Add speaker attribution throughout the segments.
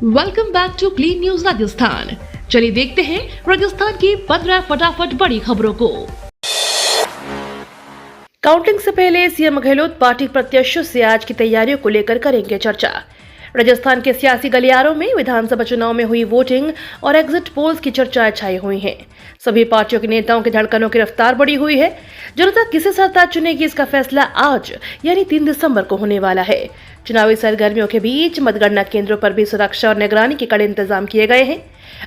Speaker 1: Welcome back to clean news Rajasthan. चलिए देखते हैं राजस्थान की 15 फटाफट बड़ी खबरों को। काउंटिंग से पहले सीएम गहलोत पार्टी प्रत्याशियों से आज की तैयारियों को लेकर करेंगे चर्चा। राजस्थान के सियासी गलियारों में विधानसभा चुनाव में हुई वोटिंग और एग्जिट पोल्स की चर्चाएं छाई हुई हैं। सभी पार्टियों के नेताओं की धड़कनों की रफ्तार बढ़ी हुई है। जनता किसे सरकार चुनेगी, इसका फैसला आज यानी 3 दिसंबर को होने वाला है। चुनावी सरगर्मियों के बीच मतगणना केंद्रों पर भी सुरक्षा और निगरानी के कड़े इंतजाम किए गए हैं।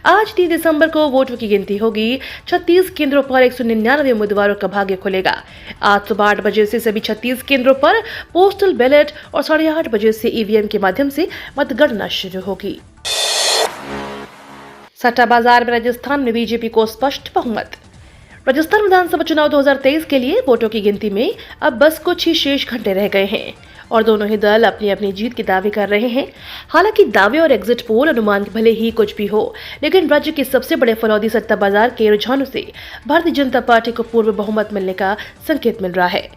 Speaker 1: आज 3 दिसंबर को वोटों की गिनती होगी। 36 केंद्रों पर 199 उम्मीदवारों का भाग्य खुलेगा। आज सुबह 8 बजे से सभी 36 केंद्रों पर पोस्टल बैलेट और 8:30 बजे से ईवीएम के माध्यम से मतगणना शुरू होगी। सट्टा बाजार में राजस्थान में बीजेपी को स्पष्ट बहुमत। राजस्थान विधानसभा चुनाव 2023 के लिए वोटों की गिनती में अब बस कुछ ही शेष घंटे रह गए हैं और दोनों ही दल अपनी अपनी जीत के दावे कर रहे हैं। हालांकि दावे और एग्जिट पोल अनुमान भले ही कुछ भी हो, लेकिन राज्य के सबसे बड़े फलौदी सट्टा बाजार के रुझानों से भारतीय जनता पार्टी को पूर्व बहुमत मिलने का संकेत मिल रहा है।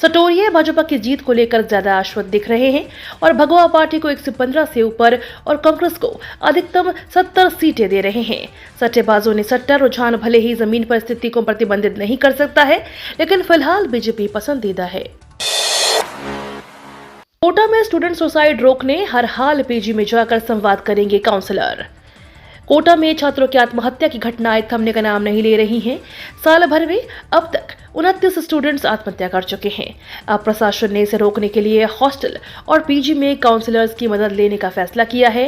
Speaker 1: सटोरिया भाजपा की जीत को लेकर ज्यादा आश्वस्त दिख रहे हैं और भगवा पार्टी को 115 से ऊपर और कांग्रेस को अधिकतम 70 सीटें दे रहे हैं। सट्टेबाजों ने सट्टा रुझान भले ही जमीन पर स्थिति को प्रतिबंधित नहीं कर सकता है, लेकिन फिलहाल बीजेपी पसंदीदा है। कोटा में स्टूडेंट सुसाइड रोकने हर हाल पीजी में जाकर संवाद करेंगे काउंसलर। कोटा में छात्रों की आत्महत्या की घटनाएं थमने का नाम नहीं ले रही हैं। साल भर में अब तक 29 स्टूडेंट्स आत्महत्या कर चुके हैं। अब प्रशासन ने इसे रोकने के लिए हॉस्टल और पीजी में काउंसलर्स की मदद लेने का फैसला किया है।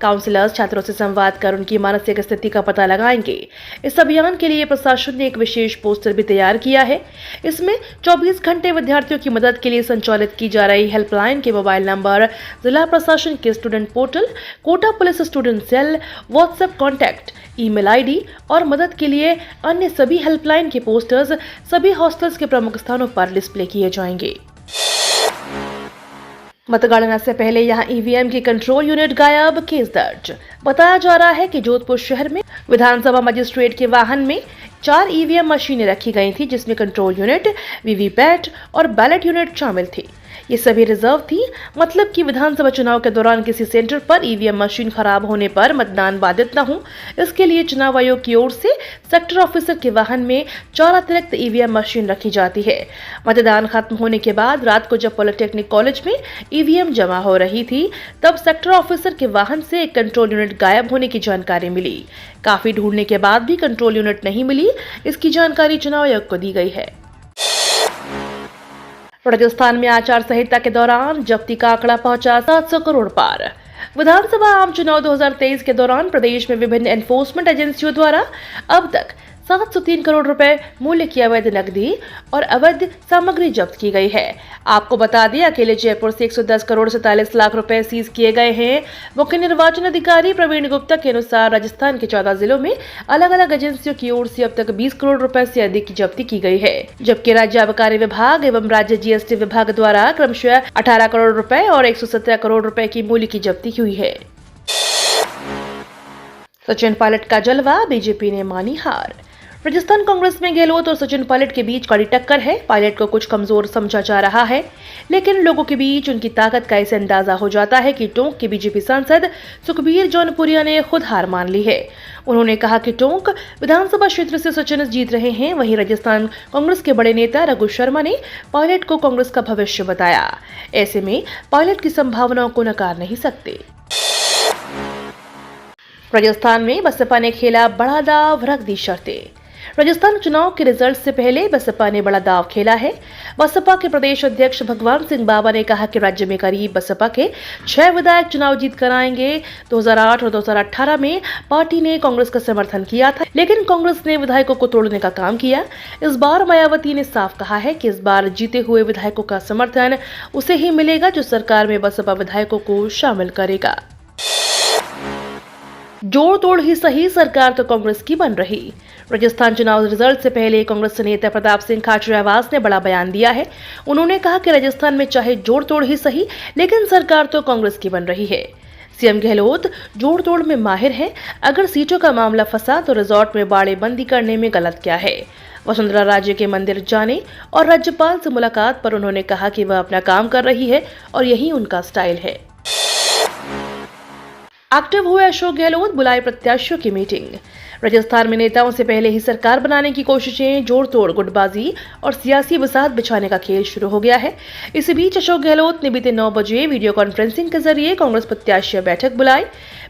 Speaker 1: काउंसलर्स छात्रों से संवाद कर उनकी मानसिक स्थिति का पता लगाएंगे। इस अभियान के लिए प्रशासन ने एक विशेष पोस्टर भी तैयार किया है। इसमें 24 घंटे विद्यार्थियों की मदद के लिए संचालित की जा रही हेल्पलाइन के मोबाइल नंबर, जिला प्रशासन के student portal, Kota police student cell, WhatsApp contact, email ID और मदद के लिए अन्य सभी हेल्पलाइन के पोस्टर्स सभी हॉस्टल्स के प्रमुख स्थानों पर डिस्प्ले किए जाएंगे। मतगणना से पहले यहां ईवीएम की कंट्रोल यूनिट गायब, केस दर्ज। बताया जा रहा है कि जोधपुर शहर में विधानसभा मजिस्ट्रेट के वाहन में 4 ईवीएम मशीनें रखी गई थी, जिसमें कंट्रोल यूनिट, वीवीपैट और बैलेट यूनिट शामिल थी। ये सभी रिजर्व थी, मतलब कि विधानसभा चुनाव के दौरान किसी सेंटर पर ईवीएम मशीन खराब होने पर मतदान बाधित न हो, इसके लिए चुनाव आयोग की ओर से सेक्टर ऑफिसर के वाहन में 4 अतिरिक्त ईवीएम मशीन रखी जाती है। मतदान खत्म होने के बाद रात को जब पॉलिटेक्निक कॉलेज में ईवीएम जमा हो रही थी, तब सेक्टर ऑफिसर के वाहन से एक कंट्रोल यूनिट गायब होने की जानकारी मिली। काफी ढूंढने के बाद भी कंट्रोल यूनिट नहीं मिली। इसकी जानकारी चुनाव आयोग को दी गई है। राजस्थान में आचार संहिता के दौरान जब्ती का आंकड़ा पहुंचा 700 करोड़ पार। विधानसभा आम चुनाव 2023 के दौरान प्रदेश में विभिन्न एनफोर्समेंट एजेंसियों द्वारा अब तक 703 करोड़ रुपए मूल्य की अवैध नकदी और अवैध सामग्री जब्त की गई है। आपको बता दें, अकेले जयपुर से 110 करोड़ 47 लाख रुपए सीज किए गए हैं। मुख्य निर्वाचन अधिकारी प्रवीण गुप्ता के अनुसार राजस्थान के 14 जिलों में अलग अलग एजेंसियों की ओर से अब तक 20 करोड़ रुपए से अधिक की जब्ती की गई है, जबकि राज्य आबकारी विभाग एवं राज्य जीएसटी विभाग द्वारा क्रमशः 18 करोड़ रुपए और 117 करोड़ रुपए की मूल्य की जब्ती हुई है। सचिन पायलट का जलवा, बीजेपी ने मानी हार। राजस्थान कांग्रेस में गहलोत और सचिन पायलट के बीच कड़ी टक्कर है। पायलट को कुछ कमजोर समझा जा रहा है, लेकिन लोगों के बीच उनकी ताकत का ऐसे अंदाजा हो जाता है कि टोंक के बीजेपी सांसद सुखबीर जौनपुरिया ने खुद हार मान ली है। उन्होंने कहा कि टोंक विधानसभा क्षेत्र से सचिन जीत रहे हैं। वहीं राजस्थान कांग्रेस के बड़े नेता रघु शर्मा ने पायलट को कांग्रेस का भविष्य बताया। ऐसे में पायलट की संभावनाओं को नकार नहीं सकते। राजस्थान में बसपा ने खेला बड़ा दाव, रख दी शर्तें। राजस्थान चुनाव के रिजल्ट से पहले बसपा ने बड़ा दाव खेला है। बसपा के प्रदेश अध्यक्ष भगवान सिंह बाबा ने कहा कि राज्य में करीब बसपा के 6 विधायक चुनाव जीत कर आएंगे। 2008 और 2018 में पार्टी ने कांग्रेस का समर्थन किया था, लेकिन कांग्रेस ने विधायकों को तोड़ने का काम किया। इस बार मायावती ने साफ कहा है कि इस बार जीते हुए विधायकों का समर्थन उसे ही मिलेगा जो सरकार में बसपा विधायकों को शामिल करेगा। जोड़ तोड़ ही सही, सरकार तो कांग्रेस की बन रही। राजस्थान चुनाव रिजल्ट से पहले कांग्रेस नेता प्रताप सिंह खाचरियावास ने बड़ा बयान दिया है। उन्होंने कहा कि राजस्थान में चाहे जोड़ तोड़ ही सही, लेकिन सरकार तो कांग्रेस की बन रही है। सीएम गहलोत जोड़ तोड़ में माहिर है। अगर सीटों का मामला फंसा तो रिजॉर्ट में बाड़ेबंदी करने में गलत क्या है। वसुंधरा राजे के मंदिर जाने और राज्यपाल से मुलाकात पर उन्होंने कहा कि वह अपना काम कर रही है और यही उनका स्टाइल है। एक्टिव हुए अशोक गहलोत, बुलाए प्रत्याशियों की मीटिंग। राजस्थान में नेताओं से पहले ही सरकार बनाने की कोशिशें, जोड़ तोड़ गुटबाजी और सियासी बसात बिछाने का खेल शुरू हो गया है। इसी बीच अशोक गहलोत ने बीते 9 बजे वीडियो कॉन्फ्रेंसिंग के जरिए कांग्रेस प्रत्याशी बैठक बुलाई।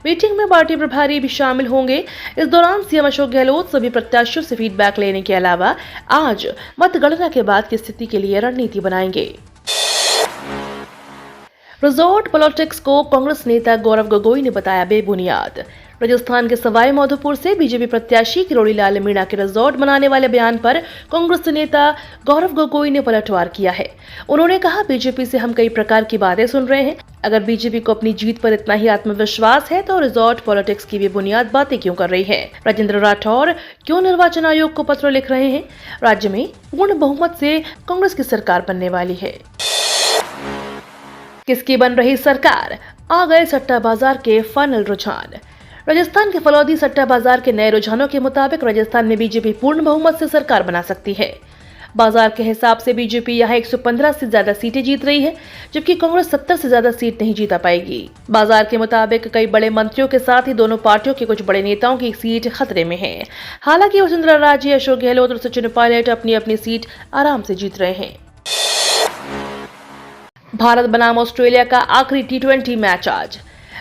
Speaker 1: मीटिंग में पार्टी प्रभारी भी शामिल होंगे। इस दौरान सीएम अशोक गहलोत सभी प्रत्याशियों से फीडबैक लेने के अलावा आज मतगणना के बाद की स्थिति के लिए रणनीति बनाएंगे। रिजॉर्ट पॉलिटिक्स को कांग्रेस नेता गौरव गोगोई ने बताया बेबुनियाद। राजस्थान के सवाई माधोपुर से बीजेपी प्रत्याशी किरोड़ी लाल मीणा के रिजॉर्ट बनाने वाले बयान पर कांग्रेस नेता गौरव गोगोई ने पलटवार किया है। उन्होंने कहा, बीजेपी से हम कई प्रकार की बातें सुन रहे हैं। अगर बीजेपी को अपनी जीत पर इतना ही आत्मविश्वास है तो रिजॉर्ट पॉलिटिक्स की बेबुनियाद बातें क्यों कर रही है? राजेंद्र राठौर क्यों निर्वाचन आयोग को पत्र लिख रहे हैं? राज्य में पूर्ण बहुमत से कांग्रेस की सरकार बनने वाली है। किसकी बन रही सरकार? आ गए सट्टा बाजार के फाइनल रुझान। राजस्थान के फलौदी सट्टा बाजार के नए रुझानों के मुताबिक राजस्थान में बीजेपी पूर्ण बहुमत से सरकार बना सकती है। बाजार के हिसाब से बीजेपी यहां 115 से ज्यादा सीटें जीत रही है, जबकि कांग्रेस 70 से ज्यादा सीट नहीं जीता पाएगी। बाजार के मुताबिक कई बड़े मंत्रियों के साथ ही दोनों पार्टियों के कुछ बड़े नेताओं की सीट खतरे में है। हालांकि वसुंधरा राजे, अशोक गहलोत और सचिन पायलट अपनी अपनी सीट आराम से जीत रहे हैं। भारत बनाम ऑस्ट्रेलिया का आखिरी T20 मैच आज।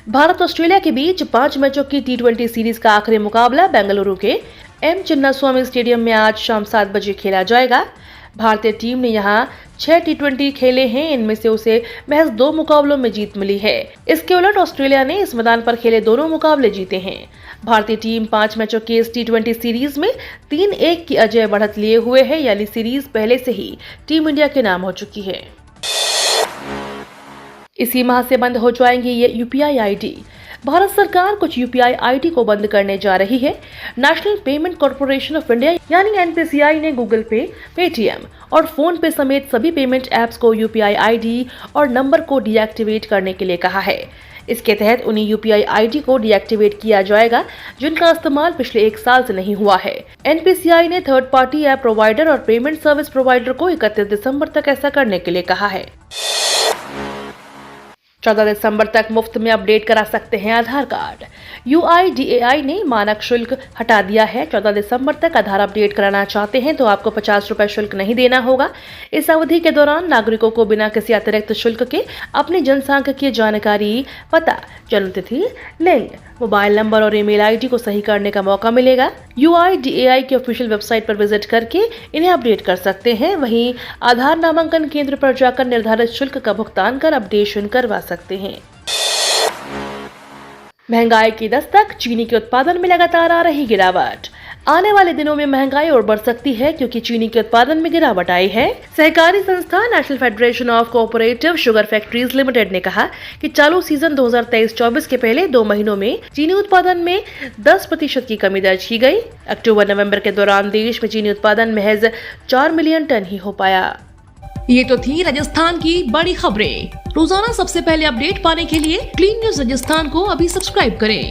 Speaker 1: भारत ऑस्ट्रेलिया के बीच 5 मैचों की T20 सीरीज का आखिरी मुकाबला बेंगलुरु के एम चिन्नास्वामी स्टेडियम में आज शाम 7 बजे खेला जाएगा। भारतीय टीम ने यहां 6 T20 खेले हैं, इनमें से उसे महज 2 मुकाबलों में जीत मिली है। इसके उलट ऑस्ट्रेलिया ने इस मैदान पर खेले दोनों मुकाबले जीते हैं। भारतीय टीम 5 मैचों की इस T20 सीरीज में 3-1 की अजय बढ़त लिए हुए है, यानी सीरीज पहले से ही टीम इंडिया के नाम हो चुकी है। इसी माह से बंद हो जाएंगे ये यूपीआई आईडी। भारत सरकार कुछ यूपीआई आईडी को बंद करने जा रही है। National payment corporation of India यानी एनपीसीआई ने गूगल पे, पेटीएम और फोन पे समेत सभी पेमेंट ऐप्स को यूपीआई आईडी और नंबर को डीएक्टिवेट करने के लिए कहा है। इसके तहत उन्हीं यूपीआई आईडी को डीएक्टिवेट किया जाएगा जिनका इस्तेमाल पिछले 1 साल से नहीं हुआ है। एनपीसीआई ने थर्ड पार्टी ऐप प्रोवाइडर और पेमेंट सर्विस प्रोवाइडर को 31 दिसंबर तक ऐसा करने के लिए कहा है। 14 दिसंबर तक मुफ्त में अपडेट करा सकते हैं आधार कार्ड। यूआईडीएआई ने मानक शुल्क हटा दिया है। 14 दिसंबर तक आधार अपडेट कराना चाहते हैं तो आपको 50 रुपए शुल्क नहीं देना होगा। इस अवधि के दौरान नागरिकों को बिना किसी अतिरिक्त शुल्क के अपनी जनसांख्यिकीय जानकारी, पता, जन्मतिथि, लिंग, मोबाइल नंबर और ईमेल आईडी को सही करने का मौका मिलेगा। यूआईडीएआई की ऑफिशियल वेबसाइट पर विजिट करके इन्हें अपडेट कर सकते हैं। वहीं आधार नामांकन केंद्र पर जाकर निर्धारित शुल्क का भुगतान कर अपडेशन करवा सकते हैं। महंगाई की दस्तक, चीनी के उत्पादन में लगातार आ रही गिरावट। आने वाले दिनों में महंगाई और बढ़ सकती है क्योंकि चीनी के उत्पादन में गिरावट आई है। सहकारी संस्था national federation of cooperative sugar factories limited ने कहा कि चालू सीजन 2023-24 के पहले 2 महीनों में चीनी उत्पादन में 10% की कमी दर्ज की गई। अक्टूबर-नवंबर के दौरान देश में चीनी उत्पादन महज 4 मिलियन टन ही हो पाया।
Speaker 2: ये तो थी राजस्थान की बड़ी खबरें। रोजाना सबसे पहले अपडेट पाने के लिए क्लीन न्यूज राजस्थान को अभी सब्सक्राइब करें।